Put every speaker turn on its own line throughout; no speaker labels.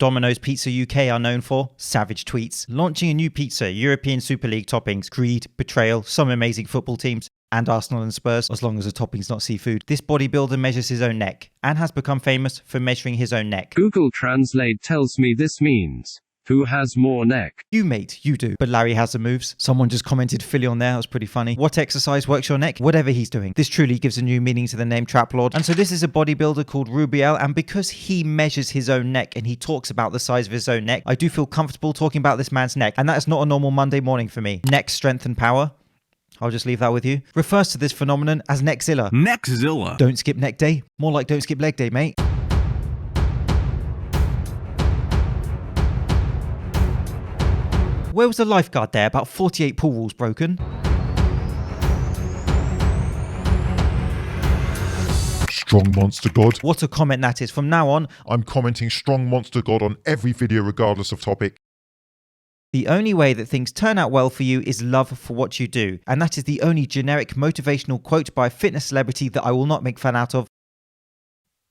Domino's Pizza UK are known for savage tweets, launching a new pizza, European Super League toppings, greed, betrayal, some amazing football teams, and Arsenal and Spurs, as long as the topping's not seafood. This bodybuilder measures his own neck, and has become famous for measuring his own neck.
Google Translate tells me this means, who has more neck?
You mate, you do. But Larry has the moves. Someone just commented Philly on there, that was pretty funny. What exercise works your neck? Whatever he's doing. This truly gives a new meaning to the name Trap Lord. And so this is a bodybuilder called Rubiel, and because he measures his own neck and he talks about the size of his own neck, I do feel comfortable talking about this man's neck, and that is not a normal Monday morning for me. Neck strength and power, I'll just leave that with you, refers to this phenomenon as neckzilla.
Neckzilla.
Don't skip neck day. More like don't skip leg day, mate. Where was the lifeguard there? About 48 pool rules broken.
Strong Monster God.
What a comment that is. From now on,
I'm commenting Strong Monster God on every video regardless of topic.
the only way that things turn out well for you is love for what you do. And that is the only generic motivational quote by a fitness celebrity that I will not make fun out of.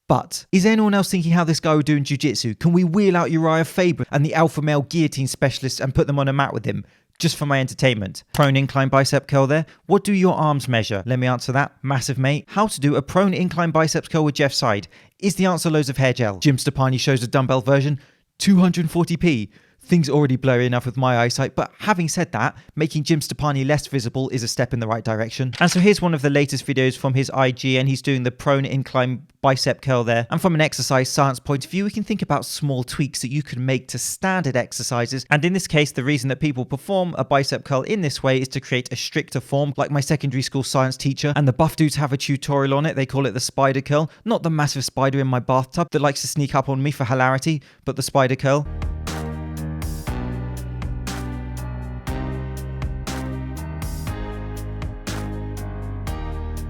But is anyone else thinking how this guy would do in jiu-jitsu? Can we wheel out Uriah Faber and the alpha male guillotine specialist and put them on a mat with him? Just for my entertainment. Prone incline bicep curl there. What do your arms measure? Let me answer that. Massive mate. How to do a prone incline biceps curl with Jeff Side. Is the answer loads of hair gel? Jim Stepani shows a dumbbell version. 240p. Things already blurry enough with my eyesight, but having said that, making Jim Stepani less visible is a step in the right direction. And so here's one of the latest videos from his IG, and he's doing the prone incline bicep curl there. And from an exercise science point of view, we can think about small tweaks that you can make to standard exercises. And in this case, the reason that people perform a bicep curl in this way is to create a stricter form, like my secondary school science teacher. And the buff dudes have a tutorial on it. They call it the spider curl. Not the massive spider in my bathtub that likes to sneak up on me for hilarity, but the spider curl.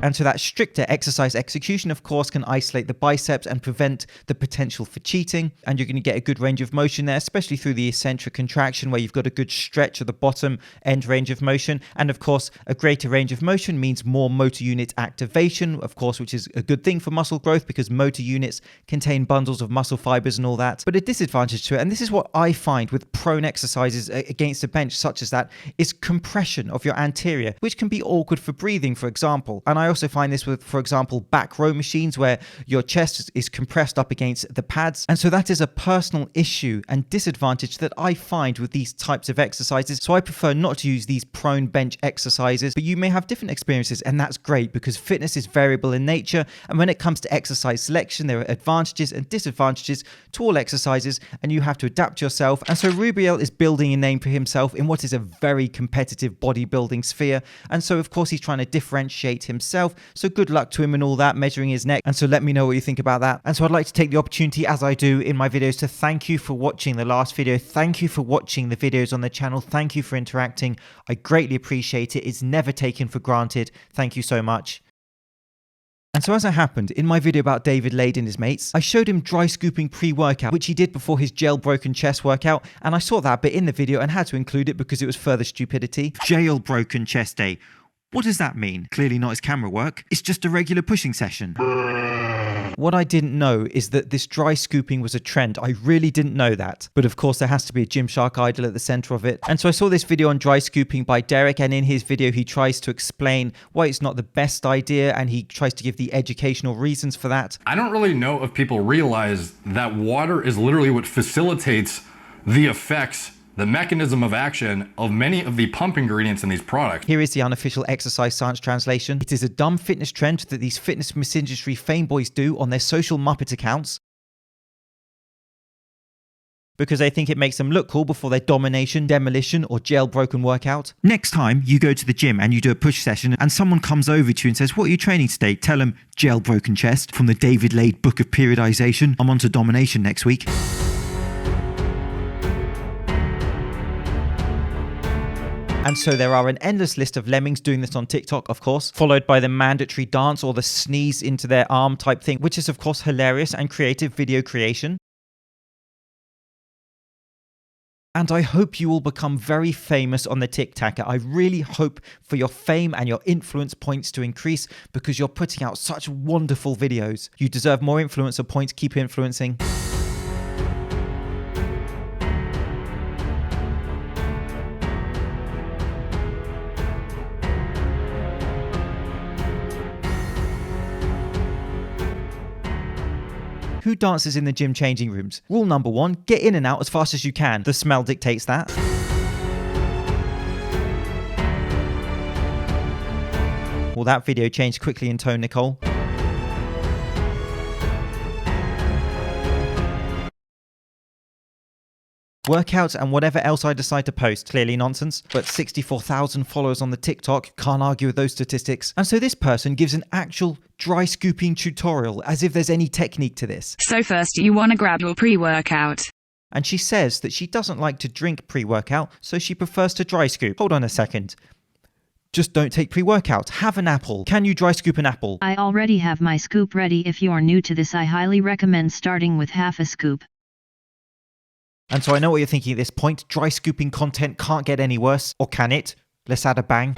And so that stricter exercise execution, of course, can isolate the biceps and prevent the potential for cheating. And you're going to get a good range of motion there, especially through the eccentric contraction where you've got a good stretch of the bottom end range of motion. And of course, a greater range of motion means more motor unit activation, of course, which is a good thing for muscle growth because motor units contain bundles of muscle fibers and all that. But a disadvantage to it, and this is what I find with prone exercises against a bench such as that, is compression of your anterior, which can be awkward for breathing, for example. And I also find this with, for example, back row machines where your chest is compressed up against the pads. And so that is a personal issue and disadvantage that I find with these types of exercises. So I prefer not to use these prone bench exercises, but you may have different experiences, and that's great because fitness is variable in nature. And when it comes to exercise selection, there are advantages and disadvantages to all exercises, and you have to adapt yourself. And so Rubiel is building a name for himself in what is a very competitive bodybuilding sphere. And so, of course, he's trying to differentiate himself. So good luck to him and all that, measuring his neck. And so let me know what you think about that. And so I'd like to take the opportunity, as I do in my videos, to thank you for watching the last video. Thank you for watching the videos on the channel. Thank you for interacting. I greatly appreciate it. It's never taken for granted. Thank you so much. And so as it happened, in my video about David Lade and his mates, I showed him dry scooping pre-workout, which he did before his jailbroken chest workout, and I saw that bit in the video and had to include it because it was further stupidity. Jailbroken chest day. What does that mean? Clearly not his camera work. It's just a regular pushing session. What I didn't know is that this dry scooping was a trend. I really didn't know that. But of course there has to be a Gymshark idol at the center of it. And so I saw this video on dry scooping by Derek, and in his video he tries to explain why it's not the best idea, and he tries to give the educational reasons for that.
I don't really know if people realize that water is literally what facilitates the effects, the mechanism of action of many of the pump ingredients in these products.
Here is the unofficial exercise science translation. It is a dumb fitness trend that these fitness misindustry fame boys do on their social Muppet accounts because they think it makes them look cool before their domination, demolition, or jailbroken workout. Next time you go to the gym and you do a push session and someone comes over to you and says, "What are you training today?" Tell them, "Jailbroken chest from the David Lade Book of Periodization. I'm on to domination next week." And so there are an endless list of lemmings doing this on TikTok, of course, followed by the mandatory dance or the sneeze into their arm type thing, which is of course hilarious and creative video creation. And I hope you will become very famous on the TikToker. I really hope for your fame and your influence points to increase because you're putting out such wonderful videos. You deserve more influencer points. Keep influencing. Who dances in the gym changing rooms? Rule number 1, get in and out as fast as you can. The smell dictates that. Well, that video changed quickly in tone, Nicole. Workouts and whatever else I decide to post, clearly nonsense, but 64,000 followers on the TikTok, can't argue with those statistics. And so this person gives an actual dry scooping tutorial as if there's any technique to this.
So first you want to grab your pre-workout.
And she says that she doesn't like to drink pre-workout, so she prefers to dry scoop. Hold on a second. Just don't take pre-workout. Have an apple. Can you dry scoop an apple?
I already have my scoop ready. If you are new to this, I highly recommend starting with half a scoop.
And so I know what you're thinking at this point. Dry scooping content can't get any worse. Or can it? Let's add a bang.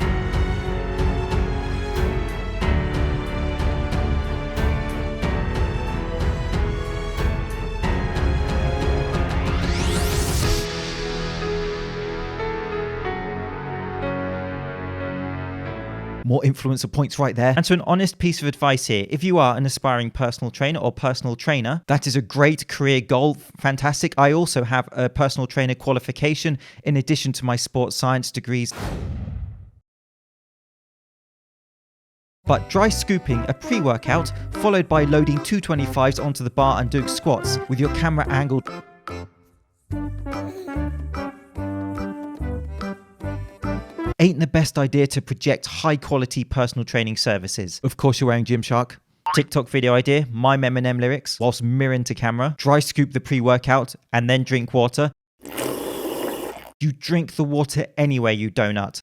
More influencer points right there. And so an honest piece of advice here. If you are an aspiring personal trainer or personal trainer, that is a great career goal. Fantastic. I also have a personal trainer qualification in addition to my sports science degrees. But dry scooping a pre-workout followed by loading 225s onto the bar and doing squats with your camera angled ain't the best idea to project high quality personal training services. Of course you're wearing Gymshark. TikTok video idea, mime Eminem lyrics whilst mirroring to camera, dry scoop the pre-workout and then drink water. You drink the water anyway, you donut.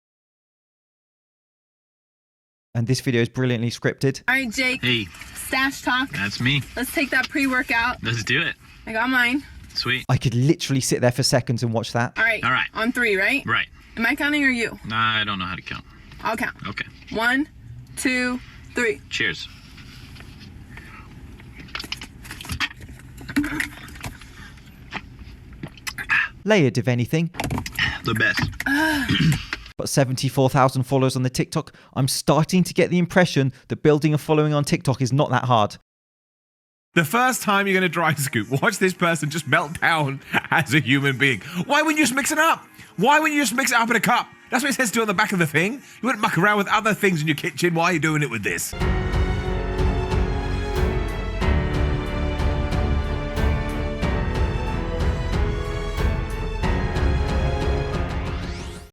And this video is brilliantly scripted.
All right, Jake.
Hey.
Stash talk.
That's me.
Let's take that pre-workout.
Let's do it.
I got mine.
Sweet.
I could literally sit there for seconds and watch that.
All right.
All right.
On 3, right?
Right.
Am I counting or you?
Nah, I don't know how to count.
I'll count.
Okay.
1, 2, 3.
Cheers.
Layered, if anything.
The best.
But 74,000 followers on the TikTok, I'm starting to get the impression that building a following on TikTok is not that hard.
The first time you're going to dry scoop, watch this person just melt down as a human being. Why wouldn't you just mix it up? Why wouldn't you just mix it up in a cup? That's what it says to do on the back of the thing. You wouldn't muck around with other things in your kitchen. Why are you doing it with this?